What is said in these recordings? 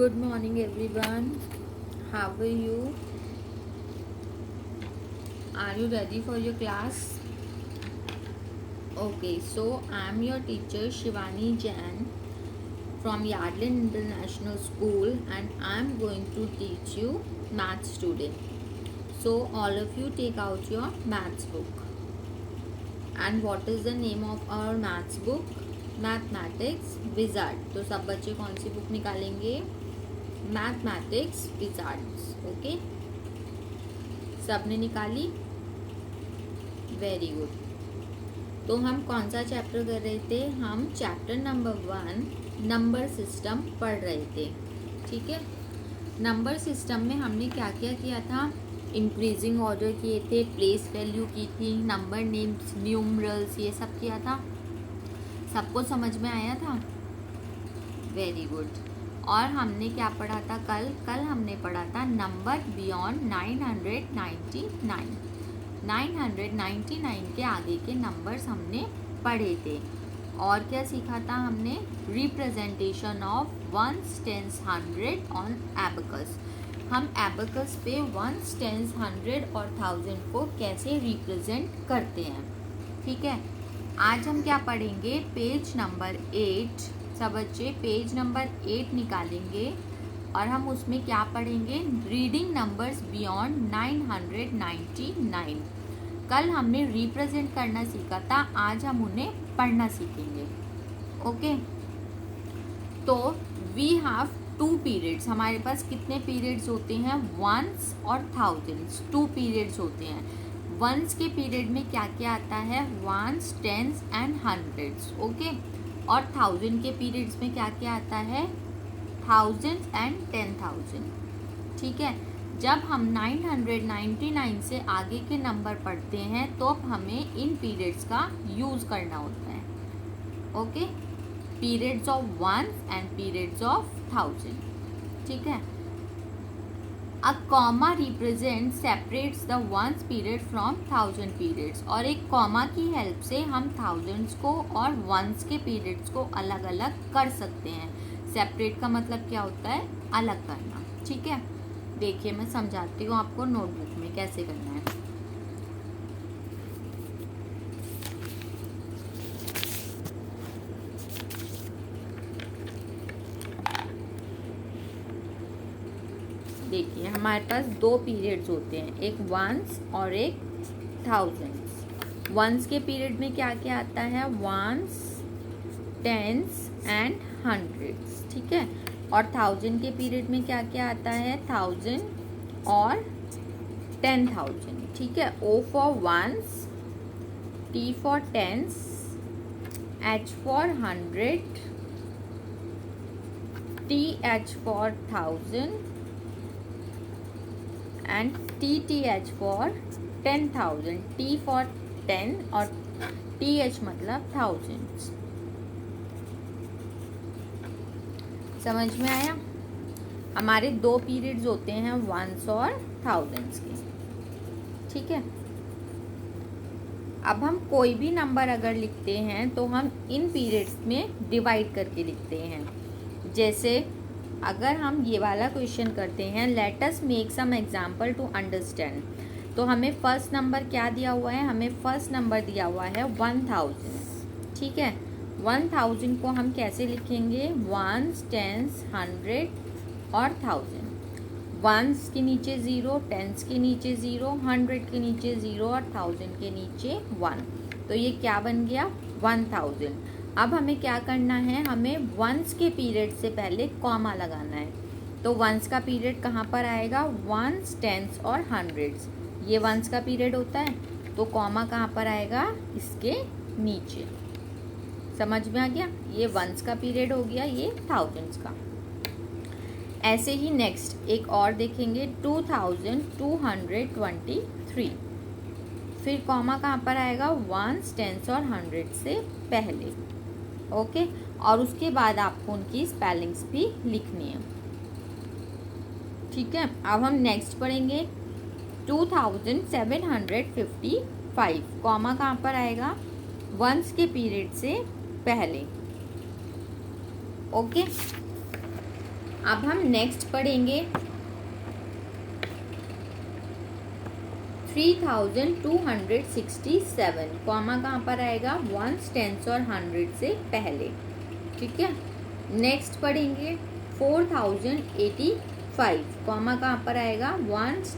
Good morning, everyone. How are you? Are you ready for your class? Okay, so I'm your teacher Shivani Jain from Yardley International School, and I'm going to teach you maths today. So all of you take out your maths book. And what is the name of our maths book? Mathematics wizard. तो सब बच्चे कौन सी book निकालेंगे? Mathematics Wizards. Okay, सबने निकाली? Very good. तो हम कौन सा चैप्टर कर रहे थे? हम चैप्टर नंबर 1 नंबर सिस्टम पढ़ रहे थे. ठीक है, नंबर सिस्टम में हमने क्या क्या किया था? इंक्रीजिंग ऑर्डर किए थे, प्लेस वैल्यू की थी, नंबर नेम्स, न्यूमरल्स, ये सब किया था. सबको समझ में आया था? Very good. और हमने क्या पढ़ा था कल हमने पढ़ा था नंबर बियॉन्ड 999. 999 के आगे के नंबर्स हमने पढ़े थे. और क्या सीखा था हमने? Representation of ones, tens, 100 on abacus. हम एबेकस पे वंस, टेंस, 100 और 1000 को कैसे रिप्रेजेंट करते हैं. ठीक है, आज हम क्या पढ़ेंगे? Page number 8. सब बच्चे पेज नंबर 8 निकालेंगे और हम उसमें क्या पढ़ेंगे? Reading numbers beyond 999. कल हमने रिप्रेजेंट करना सीखा था, आज हम उन्हें पढ़ना सीखेंगे. ओके, तो वी हैव 2 पीरियड्स. हमारे पास कितने पीरियड्स होते हैं? वंस और थाउजेंड्स. 2 पीरियड्स होते हैं. वंस के पीरियड में क्या क्या आता है? Ones, tens and hundreds. Okay, और 1000 के पीरियड्स में क्या क्या आता है? Thousands and 10,000. ठीक है, जब हम 999 से आगे के नंबर पढ़ते हैं तो हमें इन पीरियड्स का यूज़ करना होता है. Okay, periods of ones and periods of 1000. ठीक है, a comma represent separates the ones period from 1000 periods. और एक कॉमा की हेल्प से हम थाउजेंड्स को और वंस के पीरियड्स को अलग अलग कर सकते हैं. सेपरेट का मतलब क्या होता है? अलग करना. ठीक है, देखिए मैं समझाती हूँ आपको नोटबुक में कैसे करना है. देखिए हमारे पास 2 पीरियड्स होते हैं, एक वंस और एक थाउजेंड्स. वंस के पीरियड में क्या क्या आता है? Ones, tens and hundreds. ठीक है, और 1000 के पीरियड में क्या क्या आता है? 1000 और 10,000. ठीक है, O for ones, T for tens, H for 100, TH for 1000 and TTH for 10,000. T for 10 और TH मतलब thousands. समझ में आया? हमारे 2 पीरियड्स होते हैं वंस और थाउजेंड्स के. ठीक है, अब हम कोई भी नंबर अगर लिखते हैं तो हम इन पीरियड्स में डिवाइड करके लिखते हैं. जैसे अगर हम ये वाला क्वेश्चन करते हैं, let us make some example to understand. तो हमें फर्स्ट नंबर क्या दिया हुआ है? हमें फर्स्ट नंबर दिया हुआ है 1000. ठीक है, 1000 को हम कैसे लिखेंगे? वंस, टेंस, 100 और 1000. वंस के नीचे 0, टेंस के नीचे 0, 100 के नीचे 0 और 1000 के नीचे 1. तो ये क्या बन गया? 1000. अब हमें क्या करना है? हमें वंस के पीरियड से पहले कॉमा लगाना है. तो वंस का पीरियड कहाँ पर आएगा? वंस, टेंस और हंड्रेड्स. ये वंस का पीरियड होता है, तो कॉमा कहाँ पर आएगा? इसके नीचे. समझ में आ गया? ये वंस का पीरियड हो गया, ये थाउजेंड्स का. ऐसे ही नेक्स्ट एक और देखेंगे, 2223. फिर कॉमा कहाँ पर आएगा? वंस, टेंस और 100 से पहले. ओके, और उसके बाद आपको उनकी स्पेलिंग्स भी लिखनी है. ठीक है, अब हम नेक्स्ट पढ़ेंगे 2755. कॉमा कहाँ पर आएगा? वंस के पीरियड से पहले. ओके, अब हम नेक्स्ट पढ़ेंगे 3267, कॉमा कहाँ पर आएगा, वंस, टेंस और हंड्रेड से पहले, ठीक है। नेक्स्ट पढ़ेंगे 4085, कॉमा कहाँ पर आएगा, वंस,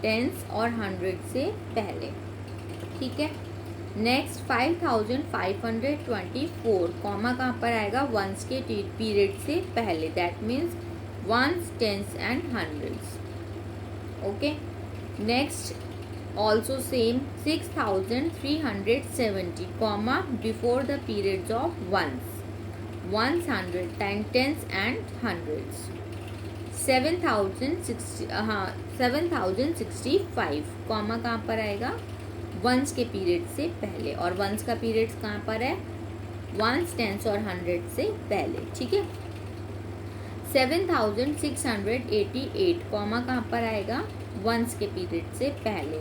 टेंस और हंड्रेड से पहले, ठीक है। नेक्स्ट 5524, कॉमा कहाँ पर आएगा, वंस के पीरियड से पहले, that means ones, tens and hundreds, okay. Next also same 6370, comma before the periods of ones, 100, tens and hundreds. 7065, comma कहाँ पर आएगा, वंस के पीरियड से पहले, और वंस का पीरियड्स कहाँ पर है, वंस, टेंस और हंड्रेड से पहले, ठीक है। 7688, कॉमा कहाँ पर आएगा, वंस के पीरियड से पहले।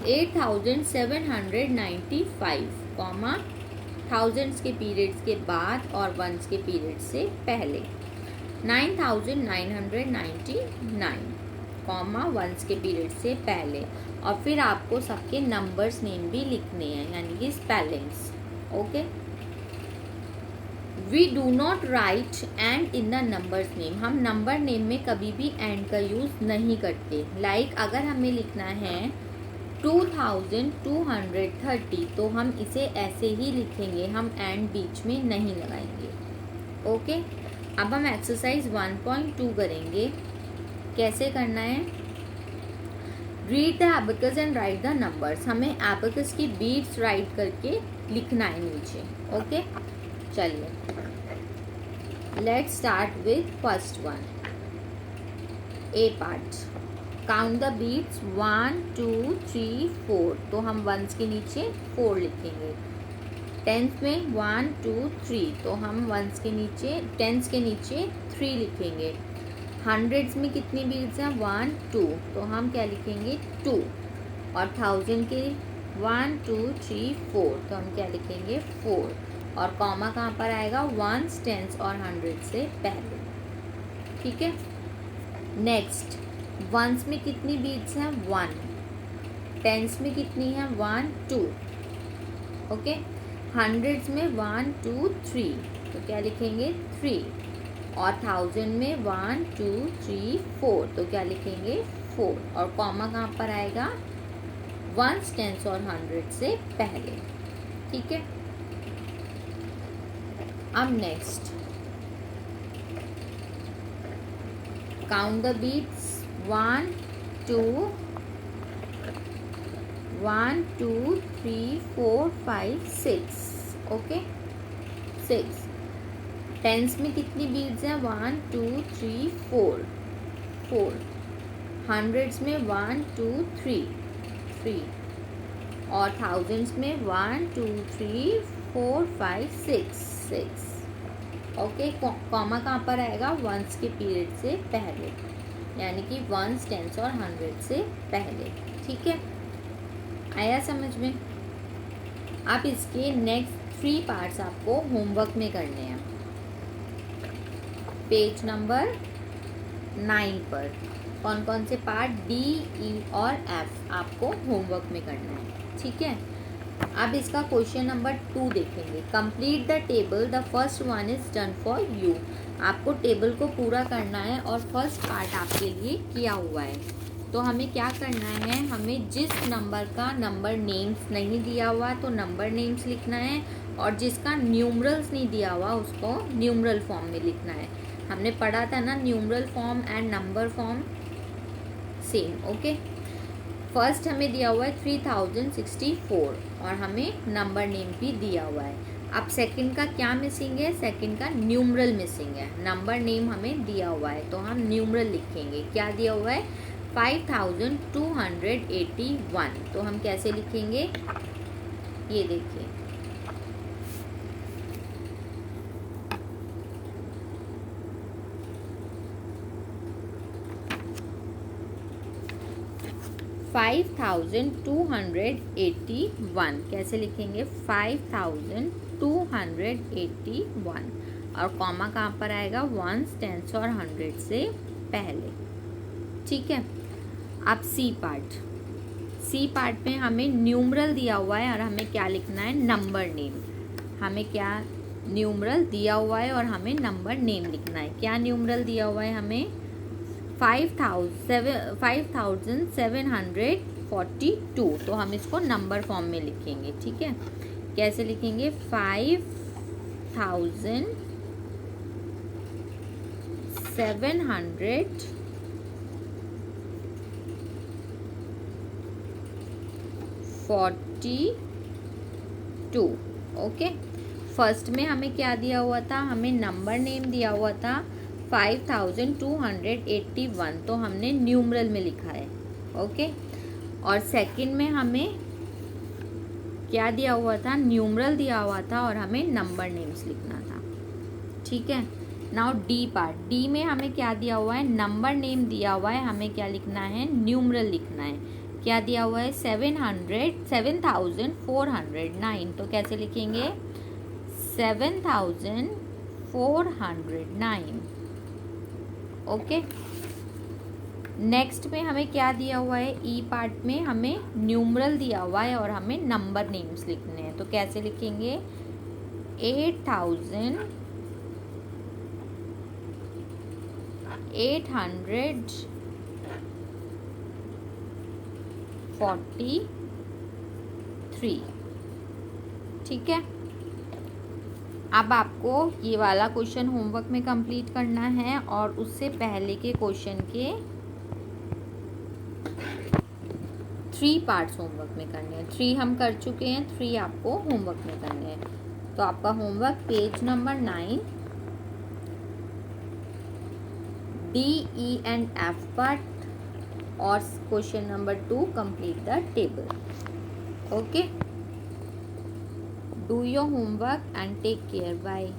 8795, कॉमा थाउजेंड्स के पीरियड्स के बाद और वंस के पीरियड से पहले। 9999, कॉमा वंस के पीरियड से पहले, और फिर आपको सबके नंबर्स नेम भी लिखने हैं, यानी कि spellings, okay. We do not write and in the numbers name, हम नंबर नेम में कभी भी एंड का यूज़ नहीं करते। लाइक अगर हमें लिखना है 2230, तो हम इसे ऐसे ही लिखेंगे, हम एंड बीच में नहीं लगाएंगे, ओके। अब हम एक्सरसाइज 1.2 करेंगे। कैसे करना है, read the abacus and write the numbers, हमें एबेकस की बीट्स राइट करके लिखना है नीचे, ओके। चलिए let's start with first one, A part. Count the beads 1 2 3 4, तो हम वंस के नीचे 4 लिखेंगे। टेंस में 1 2 3, तो हम वंस के नीचे, टेंस के नीचे 3 लिखेंगे। हंड्रेड्स में कितनी बीट्स हैं, 1 2, तो हम क्या लिखेंगे 2, और थाउजेंड के 1 2 3 4, तो हम क्या लिखेंगे 4, और कॉमा कहाँ पर आएगा, वंस, टेंस और हंड्रेड से पहले, ठीक है। नेक्स्ट वंस में कितनी बीट्स हैं, 1, टेंस में कितनी है, 1 2, ओके। हंड्रेड्स में 1 2 3, तो क्या लिखेंगे 3, और थाउजेंड में 1 2 3 4, तो क्या लिखेंगे 4, और कॉमा कहाँ पर आएगा, वंस, टेंस और हंड्रेड से पहले, ठीक है। अब next count the beads 1 2 3 4 5 6, okay 6। Tens में कितनी बीट्स हैं, 1 2 3 4, हंड्रेड्स में 1 2 3, और थाउजेंड्स में 1 2 3 4 5 6, ओके। कॉमा कहाँ पर आएगा, वंस के पीरियड से पहले, यानी कि वंस, टेंस और हंड्रेड से पहले, ठीक है। आया समझ में। अब इसके नेक्स्ट 3 पार्ट्स आपको होमवर्क में करने हैं। पेज नंबर 9 पर कौन कौन से पार्ट D, E और F आपको होमवर्क में करना है, ठीक है। अब इसका क्वेश्चन नंबर 2 देखेंगे। Complete the table, the first one is done for you. आपको टेबल को पूरा करना है और फर्स्ट पार्ट आपके लिए किया हुआ है। तो हमें क्या करना है, हमें जिस नंबर का नंबर नेम्स नहीं दिया हुआ तो नंबर नेम्स लिखना है, और जिसका न्यूमरल्स नहीं दिया हुआ उसको न्यूमरल फॉर्म में लिखना है। हमने पढ़ा था ना, numeral form and number form same, okay. First हमें दिया हुआ है 3064, और हमें नंबर नेम भी दिया हुआ है। अब सेकंड का क्या मिसिंग है, सेकंड का न्यूमरल मिसिंग है। नंबर नेम हमें दिया हुआ है तो हम न्यूमरल लिखेंगे। क्या दिया हुआ है, 5281, तो हम कैसे लिखेंगे, ये देखिए 5281, कैसे लिखेंगे 5281। और कॉमा कहाँ पर आएगा, वंस, टेंस और 100 से पहले। ठीक है, अब सी पार्ट में हमें न्यूमरल दिया हुआ है और हमें क्या लिखना है, नंबर नेम। हमें क्या न्यूमरल दिया हुआ है और हमें नंबर नेम लिखना है। क्या न्यूमरल दिया हुआ है हमें, 5742, तो हम इसको नंबर फॉर्म में लिखेंगे। ठीक है, कैसे लिखेंगे, 5742। ओके, फर्स्ट में हमें क्या दिया हुआ था, हमें नंबर नेम दिया हुआ था 5281, तो हमने न्यूमरल में लिखा है। ओके, और सेकंड में हमें क्या दिया हुआ था, न्यूमरल दिया हुआ था और हमें नंबर नेम्स लिखना था। ठीक है, नाउ डी पार्ट, डी में हमें क्या दिया हुआ है, नंबर नेम दिया हुआ है, हमें क्या लिखना है, न्यूमरल लिखना है। क्या दिया हुआ है, 7409, तो कैसे लिखेंगे, 7409। ओके, नेक्स्ट में हमें क्या दिया हुआ है, ई पार्ट में हमें न्यूमरल दिया हुआ है और हमें नंबर नेम्स लिखने हैं। तो कैसे लिखेंगे, 8843। ठीक है, अब आपको ये वाला क्वेश्चन होमवर्क में कंप्लीट करना है और उससे पहले के क्वेश्चन के 3 पार्ट्स होमवर्क में करने हैं। 3 हम कर चुके हैं, 3 आपको होमवर्क में करने हैं। तो आपका homework page number 9, D, E and F part और question number 2, complete the table. Okay, do your homework and take care. Bye.